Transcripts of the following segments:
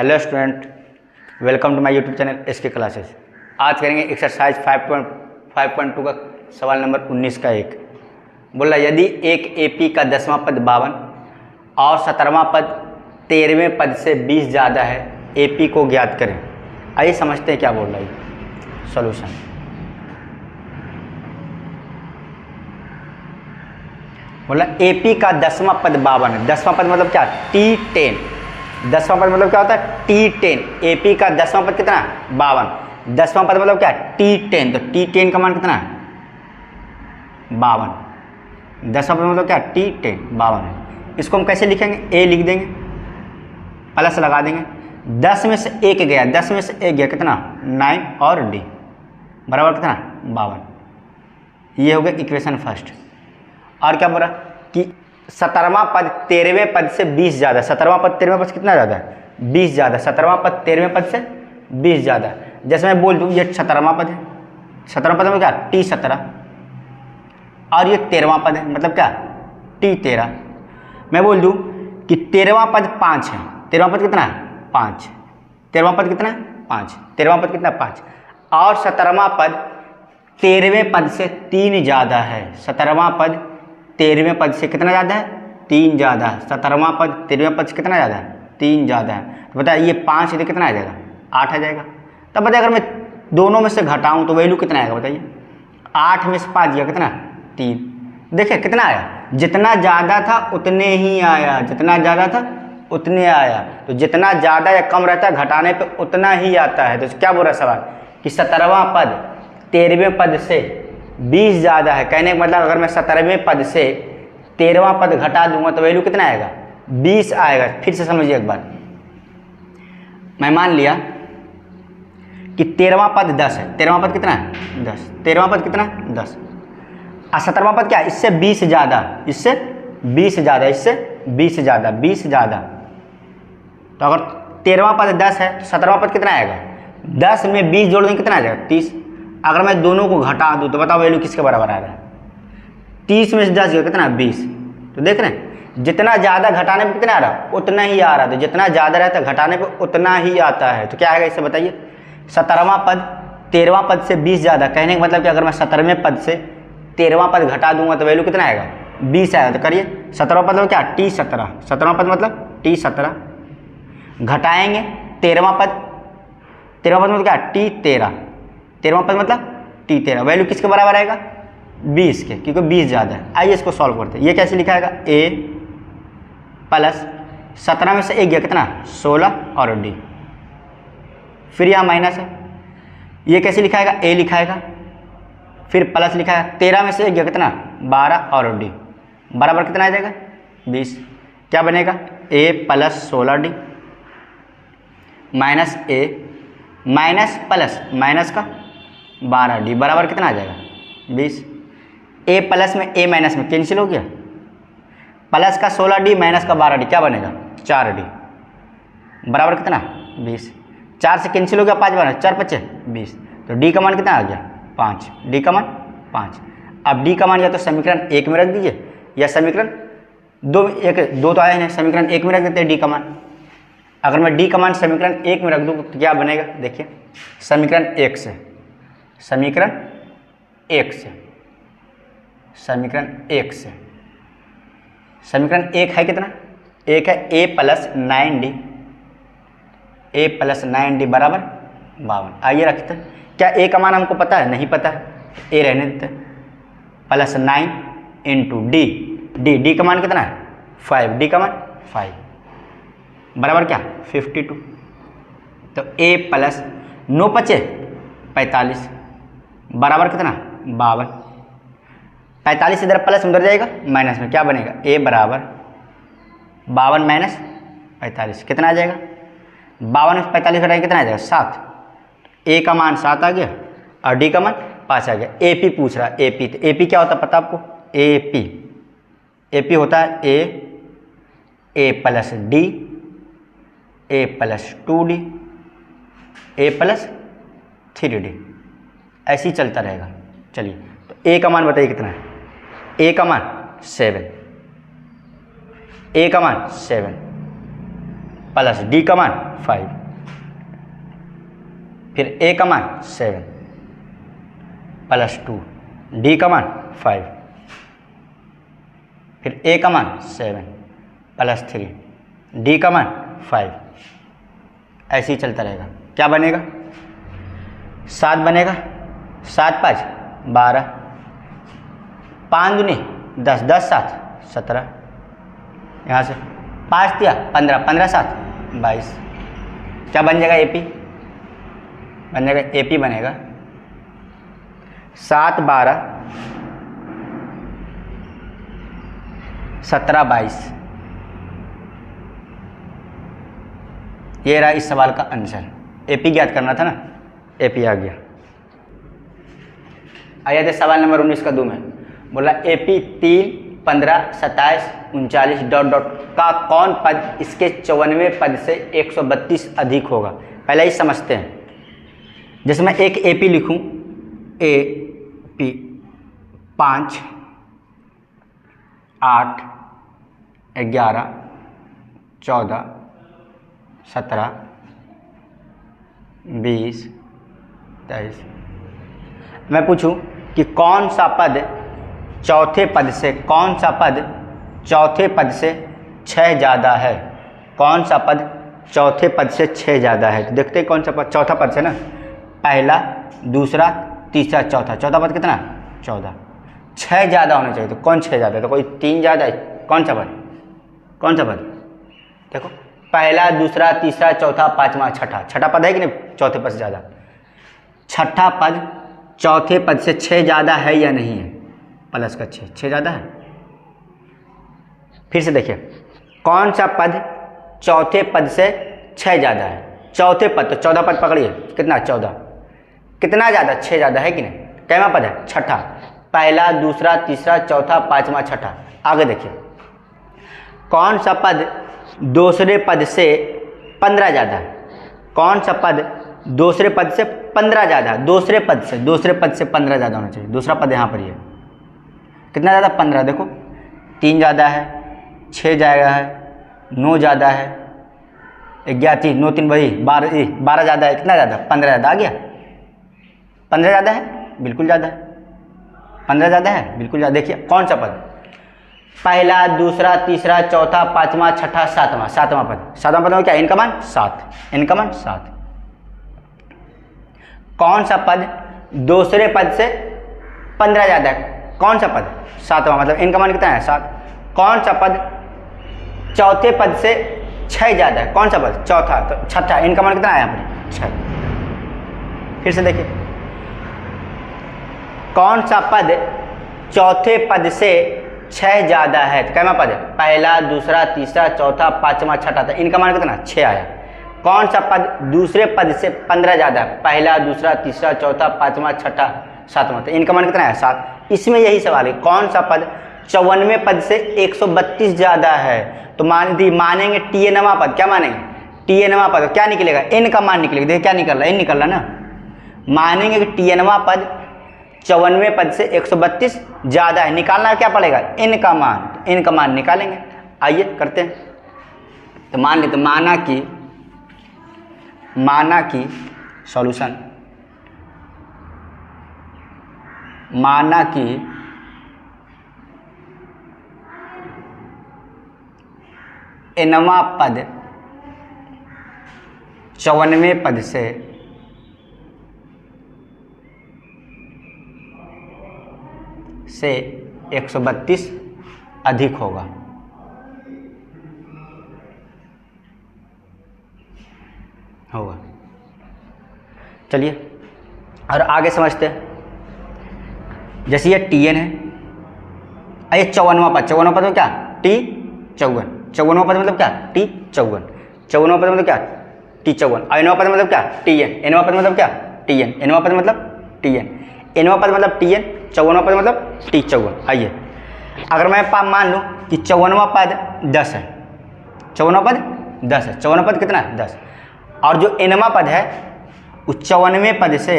Hello student, welcome to my YouTube channel SK classes. आज करेंगे exercise 5.2 का सवाल नंबर 19 का एक। बोला यदि एक एपी का 10वां पद 52 और 17वां पद 13वें पद से 20 ज़्यादा है, एपी को ज्ञात करें। आइए समझते हैं क्या बोल रहा है। सॉल्यूशन। बोला एपी का 10वां पद 52 है। 10वां पद मतलब क्या? T10। 10वां पद मतलब क्या होता है? T10। एपी का 10वां पद कितना? 52। 10वां पद मतलब क्या? T10। तो T10 का मान कितना है? 52। 10वां पद मतलब क्या? T10 52 है। इसको हम कैसे लिखेंगे? ए लिख देंगे, प्लस लगा देंगे। 10 में से 1 गया, 10 में से 1 गया कितना? 9 और डी बराबर कितना? 52। ये हो गया इक्वेशन फर्स्ट। और क्या बोला कि 17वां पद 13वें पद से 20 ज़्यादा। 17वां पद 13वें पद से कितना ज़्यादा है? 20 ज़्यादा। 17वां पद 13वें पद से 20 ज़्यादा। जैसे मैं बोल दूँ ये 17वां पद है, 17वां पद में क्या? T17। और ये 13वां पद है, मतलब क्या? T13। मैं बोल दूँ कि 13वां पद 5 है। 13वां पद कितना है? 5। 13वां पद कितना है? 5। 13वां पद कितना? 5। और 17वां पद 13वें पद से 3 ज़्यादा है। 17वां पद 13वें पद से कितना ज़्यादा है? 3 ज़्यादा है। 17वां पद 13वें पद से कितना ज़्यादा है? 3 ज़्यादा है। तो बताइए ये 5 है, कितना आ जाएगा? 8 आ जाएगा। तब बताइए अगर मैं दोनों में से घटाऊँ तो वैल्यू कितना आएगा? बताइए 8 में से 5 गया कितना? 3। देखिए कितना आया? जितना ज़्यादा था उतने ही आया, जितना ज़्यादा था उतने आया। तो जितना ज़्यादा या कम रहता है घटाने पे उतना ही आता है। तो क्या बोल रहा है सवाल कि 17वां पद 13वें पद से 20 ज़्यादा है। कहने का मतलब अगर मैं 17वें पद से 13वां पद घटा दूंगा तो वैल्यू कितना आएगा? 20 आएगा। फिर से समझिए एक बार। मैं मान लिया कि 13वां पद 10 है। 13वां पद कितना है? 10। 13वां पद कितना? 10। और 17वां पद क्या है? इससे 20 ज़्यादा, इससे 20 ज़्यादा, इससे 20 ज़्यादा, 20 ज़्यादा। तो अगर 13वां पद 10 है तो 17वां पद कितना आएगा? 10 में 20 जोड़ देंगे कितना आ जाएगा? 30। अगर मैं दोनों को घटा दूँ तो बताओ वैल्यू किसके बराबर आ रहा है? 30 में से 10 गया कितना? 20। तो देख रहे हैं जितना ज़्यादा घटाने पे कितना आ रहा है उतना ही आ रहा है। तो जितना ज़्यादा रहता है घटाने पे उतना ही आता है। तो क्या आएगा इससे बताइए? 17वां पद 13वां पद से 20 ज़्यादा। कहने का मतलब कि अगर मैं 17वें पद से 13वां पद घटा दूंगा तो वैल्यू कितना आएगा? 20 आएगा। तो करिए 17वां पद मतलब क्या? T17। 17वां पद मतलब T17 घटाएंगे 13वां पद। 13वां पद मतलब क्या? T13। 13वां पद मतलब T13। वैल्यू किसके बराबर आएगा? 20 के, क्योंकि 20 ज़्यादा है। आइए इसको सॉल्व करते हैं। ये कैसे लिखा जाएगा? A प्लस 17 में से 1 गया कितना? 16 और D। फिर यहाँ माइनस है। ये कैसे लिखाएगा? A लिखाएगा, फिर प्लस लिखाएगा। 13 में से 1 गया कितना? 12 और D बराबर कितना आ जाएगा? 20। क्या बनेगा? A plus 16D minus A minus plus minus का 12D बराबर कितना आ जाएगा? 20। A प्लस में A माइनस में कैंसिल हो गया। प्लस का 16D माइनस का 12D क्या बनेगा? 4D बराबर कितना? 20। 4 से कैंसिल हो गया, 5 बना, 4 5 20। तो D का मान कितना आ गया? 5। D का मान 5। अब D का मान या तो समीकरण 1 में रख दीजिए या समीकरण 2 तो आए हैं, समीकरण 1 में रख देते हैं D का मान। अगर मैं D का मान समीकरण 1 में रख दूँ तो क्या बनेगा? देखिए समीकरण 1 से, समीकरण 1 से, समीकरण 1 से, समीकरण 1 है कितना? 1 है A plus 9D, A plus 9D बराबर 52। आइए रखते हैं। क्या A का मान हमको पता है? नहीं पता है, A रहने देते हैं। प्लस 9 इंटू D का मान कितना है? 5। D का मान 5 बराबर क्या? 52। तो A प्लस 9 5 45 बराबर कितना? 52। 45 इधर प्लस उधर जाएगा माइनस में, क्या बनेगा? A बराबर 52 माइनस 45 कितना आ जाएगा? 52 में 45 घटाएंगे कितना आ जाएगा? 7। A का मान 7 आ गया और D का मान 5 आ गया। AP पूछ रहा है, AP। तो AP क्या होता है पता आपको? AP होता है A plus D, A plus 2D, A plus 3D, ऐसे ही चलता रहेगा। चलिए तो A का मान बताइए कितना है? A का मान 7, A का मान 7, प्लस डी का मान 5, फिर ए का मान 7 प्लस 2, डी का मान 5, फिर ए का मान 7 प्लस 3, डी का मान 5। ऐसे ही चलता रहेगा। क्या बनेगा? 7 बनेगा, 7 5 12, 5 दूनी 10, 10 7 17, यहाँ से 5 दिया 15, 15 7 22। क्या बन जाएगा? एपी बन जाएगा। एपी बनेगा 7 12 17 22। ये रहा इस सवाल का आंसर। एपी ज्ञात करना था ना, एपी आ गया। आया था सवाल नंबर 19 का 2 में, बोला एपी 3 15 27 39 डॉट डॉट का कौन पद इसके 94 पद से 132 अधिक होगा। पहले ही समझते हैं। जैसे मैं एक एपी लिखूं, ए पी 5 8 11 14 17 20 23। मैं पूछूं कि कौन सा पद चौथे पद से, कौन सा पद चौथे पद से 6 ज़्यादा है? कौन सा पद चौथे पद से 6 ज़्यादा है? तो देखते हैं कौन सा पद चौथा पद से ना, पहला दूसरा तीसरा चौथा। चौथा पद कितना? 14। 6 ज़्यादा होना चाहिए, तो कौन 6 ज़्यादा है? तो कोई 3 ज़्यादा है। कौन सा पद? कौन सा पद? देखो, पहला दूसरा तीसरा चौथा पाँचवा छठा। छठा पद है कि नहीं चौथे पद से ज़्यादा? छठा पद चौथे पद से 6 ज़्यादा है या नहीं है? प्लस का 6 ज़्यादा है। फिर से देखिए, कौन सा पद चौथे पद से 6 ज़्यादा है? चौथे पद, तो 14 पद पकड़िए, कितना? 14। कितना ज़्यादा? 6 ज़्यादा है कि नहीं? कैमा पद है? छठा। पहला दूसरा तीसरा चौथा पाँचवा छठा। आगे देखिए, कौन सा पद दूसरे पद से 15 ज़्यादा है? कौन सा पद दूसरे पद से 15 ज़्यादा? दूसरे पद से 15 ज़्यादा होना चाहिए। दूसरा पद यहाँ पर ही है। कितना ज़्यादा? 15। देखो, 3 ज़्यादा है, 6 ज़्यादा है, 9 ज़्यादा है, 11 9 3 वही 12 ज़्यादा है। कितना ज़्यादा? 15 ज़्यादा। आ गया? 15 ज़्यादा है, बिल्कुल ज़्यादा है। 15 ज़्यादा है, बिल्कुल ज़्यादा। देखिए कौन सा पद? पहला दूसरा तीसरा चौथा पाँचवा छठा सातवां। सातवां पद। सातवां पद में क्या? इनका मान 7। इनका मान 7। कौन सा पद दूसरे पद से 15 ज़्यादा है? कौन सा पद? सातवां। मतलब इनका मान कितना है? 7। कौन सा पद चौथे पद से 6 ज़्यादा है? कौन सा पद? चौथा। तो छठा। इनका मान कितना है यहाँ पर? 6। फिर से देखिए, कौन सा पद चौथे पद से 6 ज़्यादा है? तो कैमा पद है? पहला दूसरा तीसरा चौथा पाँचवा छठा। तो इनका मान कितना? 6 आया। कौन सा पद दूसरे पद से 15 ज़्यादा है? पहला दूसरा तीसरा चौथा पाँचवा छठा सातवां। तो इनका मान कितना है? 7। इसमें यही सवाल है, कौन सा पद 54 पद से 132 ज़्यादा है? तो मानेंगे टीएनवा पद। क्या मानेंगे? टीएनवा पद। क्या निकलेगा? एन का मान निकलेगा। देखिए क्या निकल रहा है? एन निकल रहा ना। मानेंगे कि टीएनवा पद 54 पद से 132 ज़्यादा है। निकालना क्या पड़ेगा? एन का मान। एन का मान निकालेंगे। आइए करते हैं। तो मान लेते, माना कि सॉल्यूशन, माना कि एनवा पद 54 पद से 132 अधिक होगा। चलिए और आगे समझते हैं। जैसे ये टीएन है, ये 54वां पद। 54वां पद में क्या? टी 54। 54वां पद मतलब क्या? टी 54। 54वां पद मतलब क्या? टी 54। एनवा पद मतलब क्या? टीएन। एनवा पद मतलब क्या? टीएन। एनवा पद मतलब टीएन। एनवा पद मतलब टीएन। 54वां पद मतलब टी 54। आइए, अगर मैं मान लूँ कि 54वां पद 10 है। 54वां पद 10 है। 54वां पद कितना है? 10। और जो एनवा पद है उस 54वें पद से,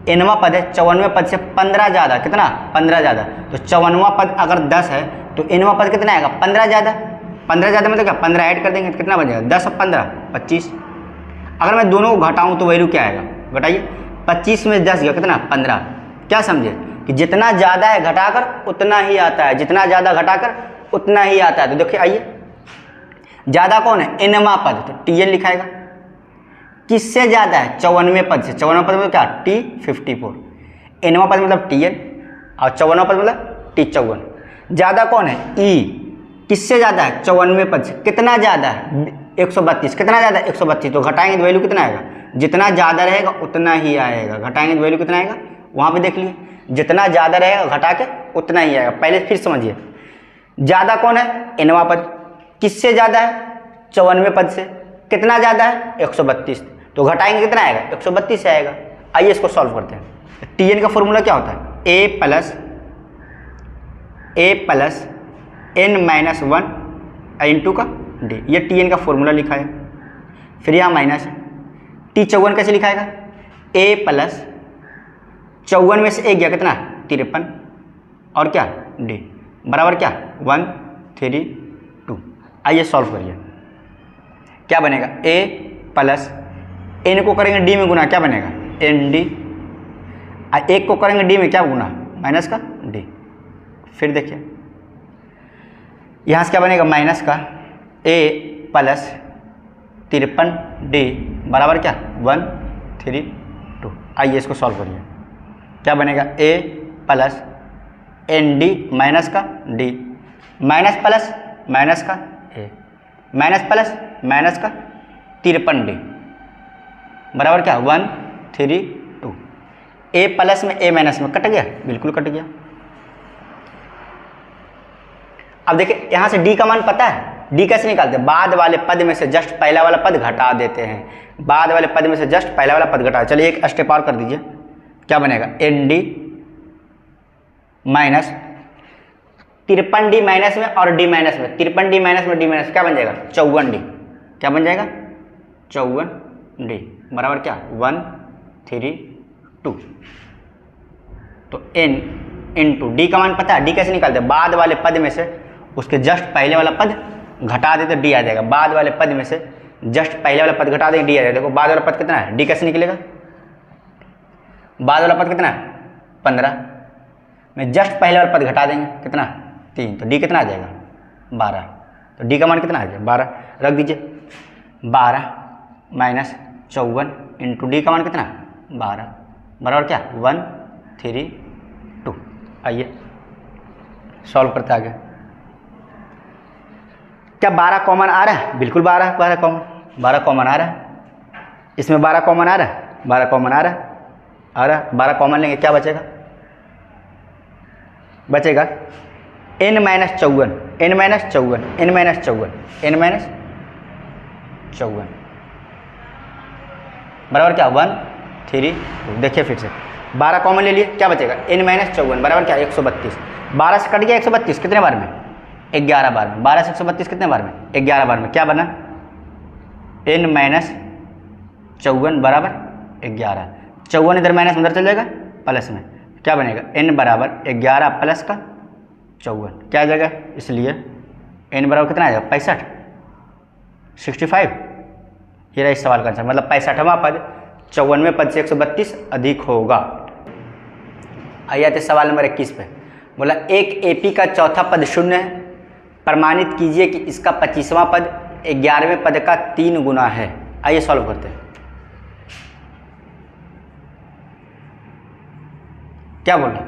एनवा पद है 54वें पद से 15 ज़्यादा। कितना? 15 ज़्यादा। तो 54वां पद अगर 10 है तो एनवा पद कितना आएगा? 15 ज़्यादा। 15 ज़्यादा मतलब क्या, 15 ऐड कर देंगे तो कितना बन जाएगा, 10 और 15 25। अगर मैं दोनों को घटाऊँ तो वैल्यू क्या आएगा, घटाइए, 25 में 10 गया कितना, 15। क्या समझे कि जितना ज़्यादा है घटाकर उतना ही आता है, जितना ज़्यादा घटाकर उतना ही आता है। तो देखिए आइए, ज़्यादा कौन है, nवां पद, तो Tn लिखाएगा। किससे ज़्यादा है, 54वें पद से। 54वां पद मतलब क्या, T54। nवां पद मतलब Tn और 54वां पद मतलब T54। ज़्यादा कौन है, E। किससे ज़्यादा है, 54वें पद से। कितना ज़्यादा है, 132। कितना ज़्यादा है, 132। तो घटाएंगे तो वैल्यू कितना आएगा, जितना ज़्यादा रहेगा उतना ही आएगा। घटाएंगे तो वैल्यू कितना आएगा, वहाँ पे देख लिए, जितना ज़्यादा रहेगा घटा के उतना ही आएगा। पहले फिर समझिए, ज़्यादा कौन है, nवां पद। किससे ज़्यादा है, 54वें पद से। कितना ज़्यादा है, 132। तो घटाएंगे कितना आएगा, 132 से आएगा। आइए इसको सॉल्व करते हैं। Tn का फॉर्मूला क्या होता है, a प्लस n-1 इंटू का d। ये Tn का फॉर्मूला लिखा है। फिर यहाँ माइनस है, T54 कैसे लिखाएगा, a प्लस 54 में से 1 गया कितना, 53 और क्या d बराबर क्या, 1 3 2। आइए सॉल्व करिए, क्या बनेगा, a प्लस n को करेंगे d में गुना, क्या बनेगा, nd। 1 को करेंगे d में क्या गुना, माइनस का d। फिर देखिए यहाँ से क्या बनेगा, माइनस का a प्लस 53d बराबर क्या, 1 3 2। आइए इसको सॉल्व करिए, क्या बनेगा, a प्लस nd माइनस का d, माइनस प्लस माइनस का a, माइनस प्लस माइनस का 53d बराबर क्या, 1 3 2। a प्लस में a माइनस में कट गया, बिल्कुल कट गया। अब देखिए यहाँ से d का मान पता है, d कैसे निकालते हैं, बाद वाले पद में से जस्ट पहला वाला पद घटा देते हैं। बाद वाले पद में से जस्ट पहला वाला पद घटा। चलिए एक स्टेप और कर दीजिए, क्या बनेगा, nd माइनस 53d माइनस में और d माइनस में, 53d माइनस में d माइनस क्या बन जाएगा, 54d। क्या बन जाएगा, 54d बराबर क्या, 1 3 2। तो n इंटू d का मान पता है, d कैसे निकालते हैं, बाद वाले पद में से उसके जस्ट पहले वाला पद घटा दे तो d आ जाएगा। बाद वाले पद में से जस्ट पहले वाला पद घटा देंगे, d आ जाएगा। देखो बाद वाला पद कितना है, d कैसे निकलेगा, बाद वाला पद कितना है, 15 में जस्ट पहले वाला पद घटा देंगे, कितना 3, तो d कितना आ जाएगा, 12। तो d का मान कितना आ जाएगा, 12 रख दीजिए। 12 माइनस 54 इंटू d का मान कितना, 12 बराबर क्या, 1 3 2। आइए सॉल्व करते आगे। क्या 12 कॉमन आ रहा है, बिल्कुल 12 कॉमन आ रहा है। इसमें 12 कॉमन आ रहा है, 12 कॉमन आ रहा है, 12 कॉमन लेंगे, क्या बचेगा, बचेगा n minus 54 n minus 54 n minus 54 n minus 54 बराबर क्या, 1 3 2। देखिए फिर से 12 कॉमन ले लिए, क्या बचेगा, n माइनस 54 बराबर क्या, 132। 12 से कट गया 132, कितने बार में, 11 बार में। 12 से 132 कितने बार में, 11 बार में। क्या बना, n माइनस 54 बराबर 11। 54 इधर माइनस उधर चल जाएगा प्लस में, क्या बनेगा, n बराबर 11 प्लस का 54 क्या आ जाएगा, इसलिए n बराबर कितना आ जाएगा, 65 65। ये रहा इस सवाल का आंसर, मतलब 65वां पद 54वें पद से 132 अधिक होगा। आइए आते सवाल नंबर 21 पे। बोला एक AP का चौथा पद शून्य है, प्रमाणित कीजिए कि इसका 25वां पद 11वें पद का 3 गुना है। आइए सॉल्व करते हैं। क्या बोला,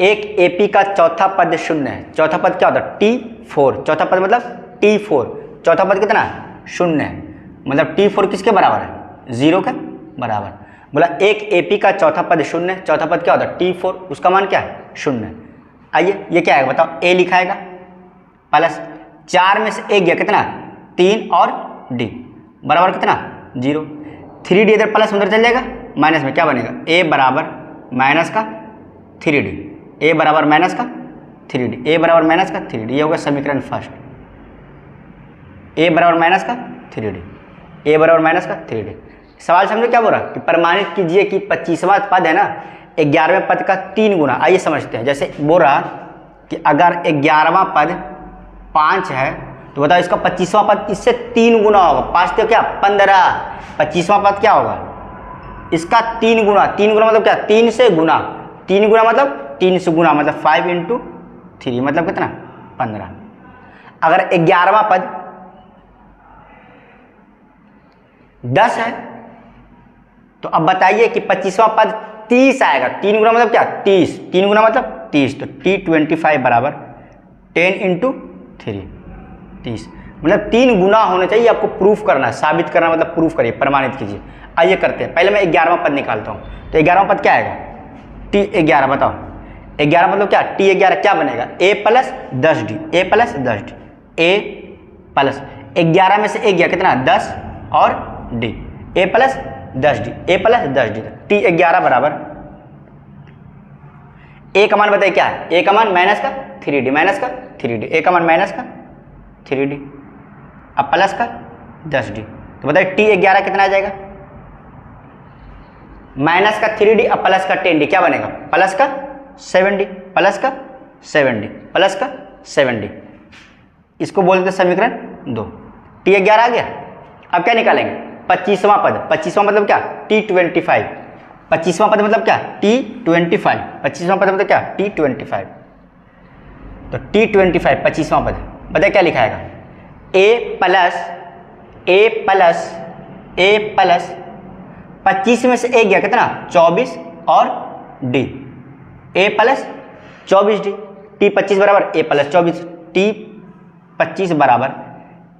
एक AP का चौथा पद शून्य है। चौथा पद क्या होता है, T4। चौथा पद मतलब T4। चौथा पद कितना है, शून्य है, मतलब T4 किसके बराबर है, 0 के बराबर। बोला एक AP का चौथा पद शून्य है। चौथा पद क्या होता है, T4, उसका मान क्या है, शून्य। आइए ये क्या आएगा बताओ, A लिखाएगा प्लस 4 में से 1 गया कितना, 3 और D बराबर कितना, 0। 3D इधर प्लस उधर चल जाएगा माइनस में, क्या बनेगा, A बराबर माइनस का 3D, A बराबर माइनस का 3D, A बराबर माइनस का 3D। ये होगा समीकरण फर्स्ट, A बराबर माइनस का 3D, A बराबर माइनस का 3D। सवाल समझो क्या बोल रहा है कि प्रमाणित कीजिए कि 25वां पद है ना 11वें पद का 3 गुना। आइए समझते हैं। जैसे बोल रहा कि अगर 11वां पद 5 है तो बताओ इसका 25वां पद इससे 3 गुना होगा। 5 तो क्या 15, 25वां पद क्या होगा इसका 3 गुना। 3 गुना मतलब क्या 3 से गुना, 3 गुना मतलब 3 से गुना मतलब 5 × 3 मतलब कितना 15। अगर 11वां पद 10 है तो अब बताइए कि 25वां पद 30 आएगा। 3 गुना मतलब क्या 30, 3 गुना मतलब 30, तो T25 बराबर 10 × 3 30 मतलब 3 गुना होना चाहिए। आपको प्रूफ करना है, साबित करना मतलब प्रूफ करिए, प्रमाणित कीजिए। आइए करते हैं। पहले मैं 11वां पद निकालता हूँ। तो 11वां पद क्या आएगा T11, बताओ 11 मतलब क्या T11 क्या बनेगा A + 10D, A + 10D, A + 11 में से 1 गया कितना 10 और D, A + 10D, A + 10D, T11 बराबर A का मान बताइए क्या है, A का मान माइनस का 3D, माइनस का 3D, A का मान माइनस का 3D अब प्लस का 10D। तो बताइए T11 कितना आ जाएगा माइनस का 3D अब प्लस का 10D क्या बनेगा प्लस का 7D, प्लस का 7D, प्लस का 7D। इसको बोलते समीकरण 2। T11 आ गया। अब क्या निकालेंगे 25वां पद। 25वां मतलब क्या T25, 25वां पद मतलब क्या T25, 25वां पद मतलब क्या T25। तो T25 25वां पद बताइए क्या लिखाएगा A प्लस 25 में से 1 गया कितना 24 और D, A + 24D, T25 बराबर A + 24, T25 बराबर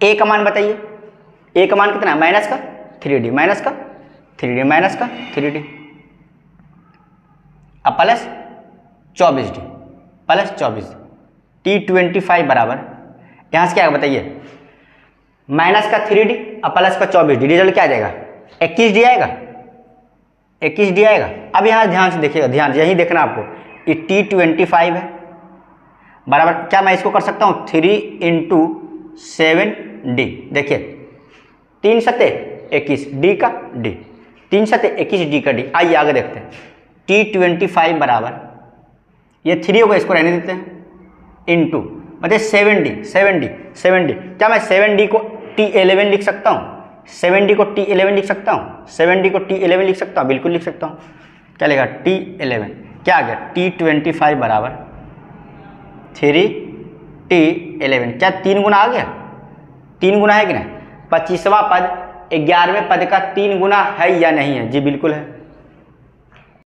A का मान बताइए, A का मान कितना माइनस का 3D, माइनस का 3D, माइनस का 3D अब प्लस 24D, प्लस 24, T25 बराबर यहाँ से क्या है बताइए माइनस का 3D अब प्लस का 24D, रिजल्ट क्या आ जाएगा 21D आएगा, 21D आएगा। अब यहाँ ध्यान से देखिएगा, ध्यान यही देखना आपको, ये T25 है बराबर क्या मैं इसको कर सकता हूँ 3 × 7D। देखिए 3 सत्ते 21 D का D, 3 सत्ते 21D का D। आइए आगे देखते हैं T25 बराबर ये 3 होगा इसको रहने देते हैं इंटू मतलब 7D क्या मैं 7D को T11 लिख सकता हूँ, 7D को T11 लिख सकता हूँ, 7D को T11 लिख सकता हूँ, बिल्कुल लिख सकता हूँ। क्या लेगा T11 क्या आ गया T25 बराबर 3T11 क्या 3 गुना आ गया, 3 गुना है कि नहीं। 25वां पद 11वें पद का 3 गुना है या नहीं है, जी बिल्कुल है।